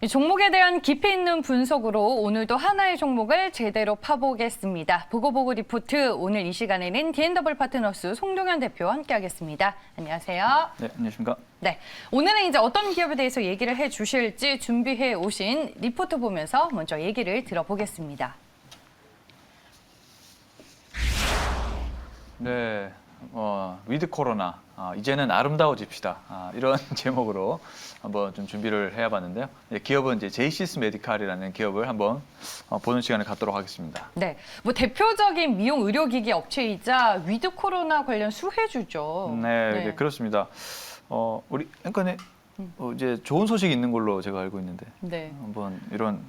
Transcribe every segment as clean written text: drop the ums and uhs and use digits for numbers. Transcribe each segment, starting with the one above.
이 종목에 대한 깊이 있는 분석으로 오늘도 하나의 종목을 제대로 파보겠습니다. 보고보고 리포트, 오늘 이 시간에는 D&W 파트너스 송동현 대표와 함께하겠습니다. 안녕하세요. 네, 안녕하십니까. 네, 오늘은 이제 어떤 기업에 대해서 얘기를 해주실지 준비해 오신 리포트 보면서 먼저 얘기를 들어보겠습니다. 네, 위드 코로나, 이제는 아름다워집시다. 이런 제목으로 한번 좀 준비를 해봤는데요. 기업은 이제 제이시스 메디칼이라는 기업을 한번 보는 시간을 갖도록 하겠습니다. 네, 뭐 대표적인 미용 의료기기 업체이자 위드 코로나 관련 수혜주죠. 네, 그렇습니다. 우리 앵커님 이제 좋은 소식이 있는 걸로 제가 알고 있는데 네. 한번 이런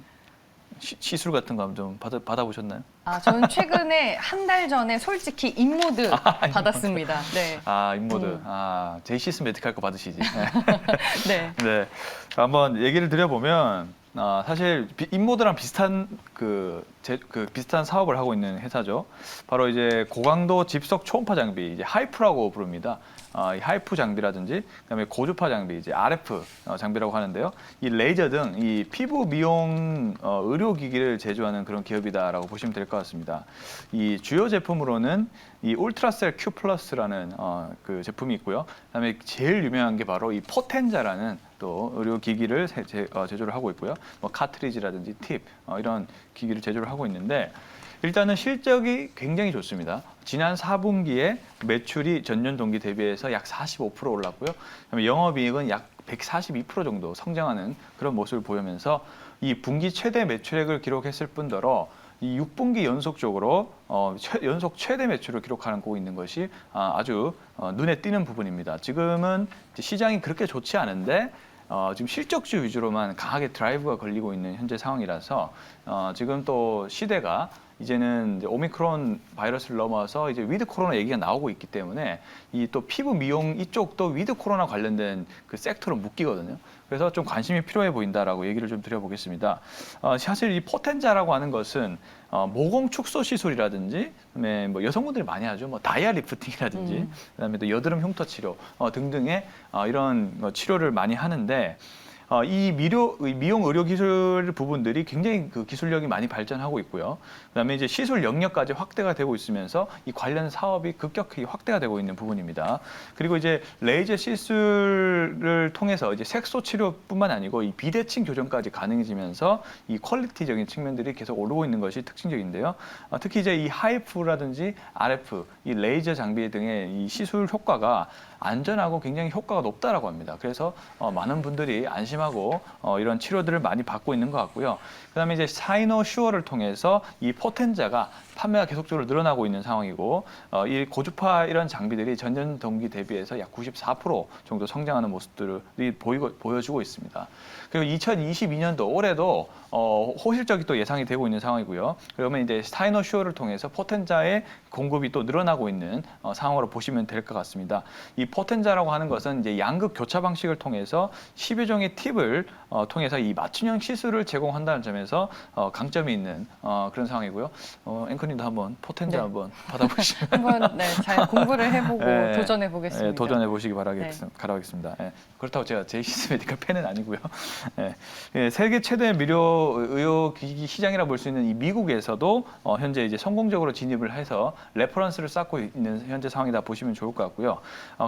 시술 같은 거 좀 받아보셨나요? 저는 최근에 한 달 전에 솔직히 인모드 받았습니다. 네. 인모드. 제이시스 메디칼 거 받으시지. 네. 네. 한번 얘기를 드려보면, 사실 인모드랑 비슷한 비슷한 사업을 하고 있는 회사죠. 바로 이제 고강도 집속 초음파 장비, 이제 하이프라고 부릅니다. 이 하이프 장비라든지, 그다음에 고주파 장비, 이제 RF 장비라고 하는데요. 이 레이저 등 이 피부 미용 의료기기를 제조하는 그런 기업이다라고 보시면 될 것 같습니다. 이 주요 제품으로는 이 울트라셀 Q 플러스라는 그 제품이 있고요. 그다음에 제일 유명한 게 바로 이 포텐자라는 또 의료기기를 제조를 하고 있고요. 뭐 카트리지라든지 팁 이런 기기를 제조를 하고 있는데. 일단은 실적이 굉장히 좋습니다. 지난 4분기에 매출이 전년 동기 대비해서 약 45% 올랐고요. 그다음에 영업이익은 약 142% 정도 성장하는 그런 모습을 보이면서 이 분기 최대 매출액을 기록했을 뿐더러 이 6분기 연속적으로 연속 최대 매출을 기록하고 있는 것이 아주 눈에 띄는 부분입니다. 지금은 시장이 그렇게 좋지 않은데 지금 실적주 위주로만 강하게 드라이브가 걸리고 있는 현재 상황이라서 지금 또 시대가 이제는 이제 오미크론 바이러스를 넘어서 이제 위드 코로나 얘기가 나오고 있기 때문에 이 또 피부 미용 이쪽도 위드 코로나 관련된 그 섹터로 묶이거든요. 그래서 좀 관심이 필요해 보인다라고 얘기를 좀 드려보겠습니다. 사실 이 포텐자라고 하는 것은 모공 축소 시술이라든지, 그다음에 뭐 여성분들이 많이 하죠. 뭐 다이아 리프팅이라든지, 그다음에 또 여드름 흉터 치료 등등의 이런 치료를 많이 하는데. 이 미용 의료 기술 부분들이 굉장히 그 기술력이 많이 발전하고 있고요. 그다음에 이제 시술 영역까지 확대가 되고 있으면서 이 관련 사업이 급격히 확대가 되고 있는 부분입니다. 그리고 이제 레이저 시술을 통해서 이제 색소 치료뿐만 아니고 이 비대칭 교정까지 가능해지면서 이 퀄리티적인 측면들이 계속 오르고 있는 것이 특징적인데요. 특히 이제 이 하이프라든지 RF, 이 레이저 장비 등의 이 시술 효과가 안전하고 굉장히 효과가 높다라고 합니다. 그래서 많은 분들이 안심하고 이런 치료들을 많이 받고 있는 것 같고요. 그다음에 이제 사이노슈어를 통해서 이 포텐자가 판매가 계속적으로 늘어나고 있는 상황이고, 이 고주파 이런 장비들이 전년 동기 대비해서 약 94% 정도 성장하는 모습들이 보여주고 있습니다. 그리고 2022년도 올해도 호실적이 또 예상이 되고 있는 상황이고요. 그러면 이제 사이노슈어를 통해서 포텐자의 공급이 또 늘어나고 있는 상황으로 보시면 될 것 같습니다. 이 포텐자라고 하는 것은 이제 양극 교차 방식을 통해서 10여 종의 팁을 통해서 이 맞춤형 시술을 제공한다는 점에서 강점이 있는 그런 상황이고요. 앵커님도 한번 포텐자 한번 받아보시면 한번 잘 공부를 해보고 도전해 보겠습니다. 도전해 보시기 바라겠습니다. 그렇다고 제가 제이시스 메디칼 팬은 아니고요. 세계 최대 미료 의료기기 시장이라 볼 수 있는 이 미국에서도 현재 이제 성공적으로 진입을 해서 레퍼런스를 쌓고 있는 현재 상황이다 보시면 좋을 것 같고요.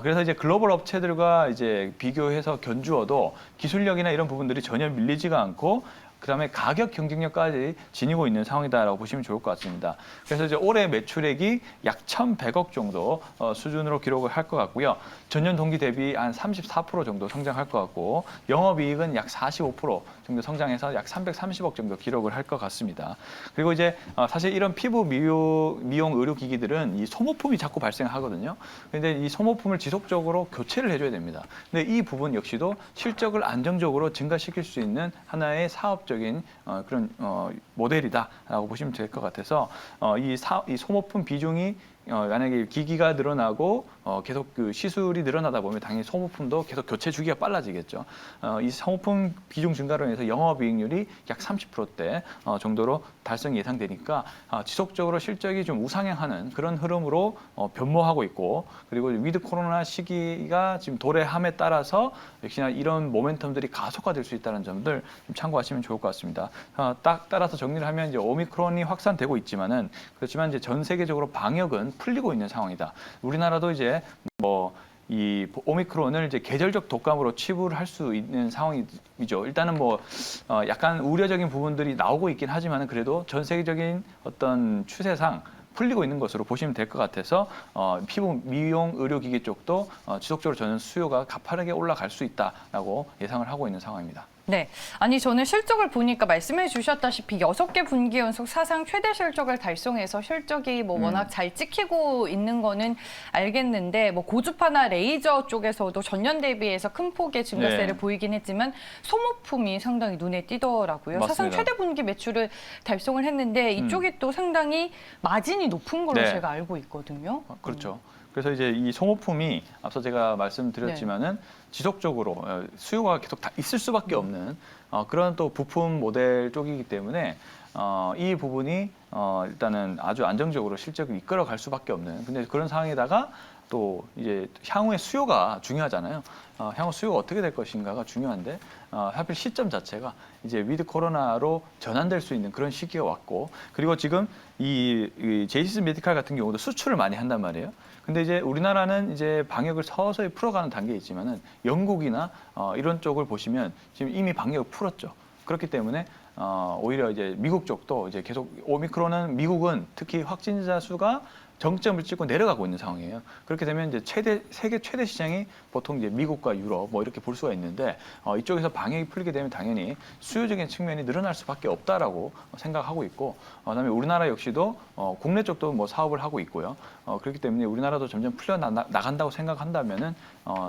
그래서 이제 글로벌 업체들과 이제 비교해서 견주어도 기술력이나 이런 부분들이 전혀 밀리지가 않고, 그다음에 가격 경쟁력까지 지니고 있는 상황이다라고 보시면 좋을 것 같습니다. 그래서 이제 올해 매출액이 약 1,100억 정도 수준으로 기록을 할 것 같고요. 전년 동기 대비 한 34% 정도 성장할 것 같고, 영업이익은 약 45% 정도 성장해서 약 330억 정도 기록을 할 것 같습니다. 그리고 이제 사실 이런 피부 미용 의료기기들은 이 소모품이 자꾸 발생하거든요. 근데 이 소모품을 지속적으로 교체를 해줘야 됩니다. 근데 이 부분 역시도 실적을 안정적으로 증가시킬 수 있는 하나의 사업적인 그런 모델이다라고 보시면 될 것 같아서 이 소모품 비중이 만약에 기기가 늘어나고 계속 그 시술이 늘어나다 보면 당연히 소모품도 계속 교체 주기가 빨라지겠죠. 이 소모품 비중 증가로 인해서 영업이익률이 약 30%대 정도로 달성이 예상되니까 지속적으로 실적이 좀 우상향하는 그런 흐름으로 변모하고 있고, 그리고 위드 코로나 시기가 지금 도래함에 따라서 역시나 이런 모멘텀들이 가속화될 수 있다는 점들 좀 참고하시면 좋을 것 같습니다. 딱 따라서 정리를 하면 이제 오미크론이 확산되고 있지만은 그렇지만 이제 전 세계적으로 방역은 풀리고 있는 상황이다. 우리나라도 이제 이 오미크론을 이제 계절적 독감으로 치부를 할 수 있는 상황이죠. 일단은 약간 우려적인 부분들이 나오고 있긴 하지만은 그래도 전 세계적인 어떤 추세상 풀리고 있는 것으로 보시면 될 것 같아서 피부 미용 의료기기 쪽도 지속적으로 저는 수요가 가파르게 올라갈 수 있다라고 예상을 하고 있는 상황입니다. 네, 아니 저는 실적을 보니까 말씀해 주셨다시피 6개 분기 연속 사상 최대 실적을 달성해서 실적이 워낙 잘 찍히고 있는 거는 알겠는데 고주파나 레이저 쪽에서도 전년 대비해서 큰 폭의 증가세를 보이긴 했지만 소모품이 상당히 눈에 띄더라고요. 맞습니다. 사상 최대 분기 매출을 달성을 했는데 이쪽이 또 상당히 마진이 높은 걸로 제가 알고 있거든요. 그렇죠. 그래서 이제 이 소모품이 앞서 제가 말씀드렸지만은 지속적으로 수요가 계속 다 있을 수밖에 없는 그런 또 부품 모델 쪽이기 때문에 이 부분이 일단은 아주 안정적으로 실적을 이끌어갈 수밖에 없는, 근데 그런 상황에다가 또 이제 향후의 수요가 중요하잖아요. 향후 수요가 어떻게 될 것인가가 중요한데 하필 시점 자체가 이제 위드 코로나로 전환될 수 있는 그런 시기가 왔고, 그리고 지금 이 제이시스 메디칼 같은 경우도 수출을 많이 한단 말이에요. 근데 이제 우리나라는 이제 방역을 서서히 풀어가는 단계에 있지만은 영국이나 이런 쪽을 보시면 지금 이미 방역을 풀었죠. 그렇기 때문에 오히려 이제 미국 쪽도 이제 계속 오미크론은 미국은 특히 확진자 수가 정점을 찍고 내려가고 있는 상황이에요. 그렇게 되면 이제 세계 최대 시장이 보통 이제 미국과 유럽 이렇게 볼 수가 있는데 이쪽에서 방역이 풀리게 되면 당연히 수요적인 측면이 늘어날 수밖에 없다라고 생각하고 있고, 그다음에 우리나라 역시도 국내 쪽도 사업을 하고 있고요. 그렇기 때문에 우리나라도 점점 풀려 나간다고 생각한다면은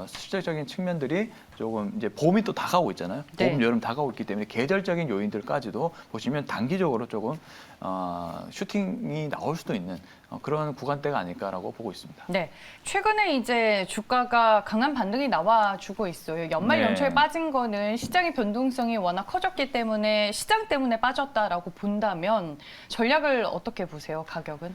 실질적인 측면들이 조금 이제 봄이 또 다가오고 있잖아요. 봄, 여름 다가오고 있기 때문에 계절적인 요인들까지도 보시면 단기적으로 조금 슈팅이 나올 수도 있는 그런 구간대가 아닐까라고 보고 있습니다. 네, 최근에 이제 주가가 강한 반등이 나와주고 있어요. 연말 연초에 빠진 거는 시장의 변동성이 워낙 커졌기 때문에 시장 때문에 빠졌다라고 본다면 전략을 어떻게 보세요, 가격은?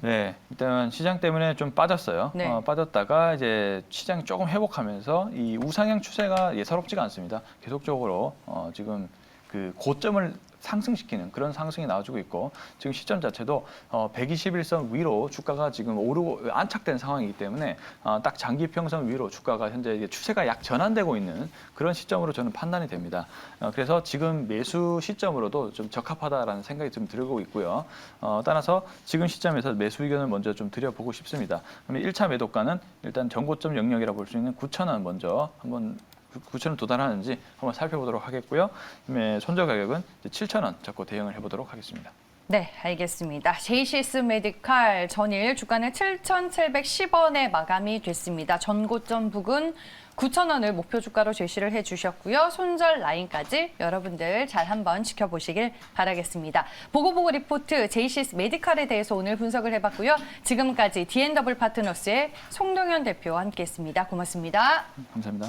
네, 일단 시장 때문에 좀 빠졌어요. 빠졌다가 이제 시장이 조금 회복하면서 이 우상향 추세가 예사롭지가 않습니다. 계속적으로 지금 그 고점을 상승시키는 그런 상승이 나와주고 있고, 지금 시점 자체도 121선 위로 주가가 지금 오르고 안착된 상황이기 때문에 딱 장기 평선 위로 주가가 현재 이제 추세가 약 전환되고 있는 그런 시점으로 저는 판단이 됩니다. 그래서 지금 매수 시점으로도 좀 적합하다라는 생각이 좀 들고 있고요. 따라서 지금 시점에서 매수 의견을 먼저 좀 드려보고 싶습니다. 그러면 1차 매도가는 일단 전고점 영역이라 볼 수 있는 9,000원 먼저 한번 9,000원 도달하는지 한번 살펴보도록 하겠고요. 그다음에 손절 가격은 7,000원 잡고 대응을 해보도록 하겠습니다. 네, 알겠습니다. 제이시스 메디칼 전일 주가는 7,710원에 마감이 됐습니다. 전고점 부근 9,000원을 목표 주가로 제시를 해주셨고요. 손절 라인까지 여러분들 잘 한번 지켜보시길 바라겠습니다. 보고보고 리포트 제이시스 메디칼에 대해서 오늘 분석을 해봤고요. 지금까지 D&W 파트너스의 송동현 대표와 함께했습니다. 고맙습니다. 감사합니다.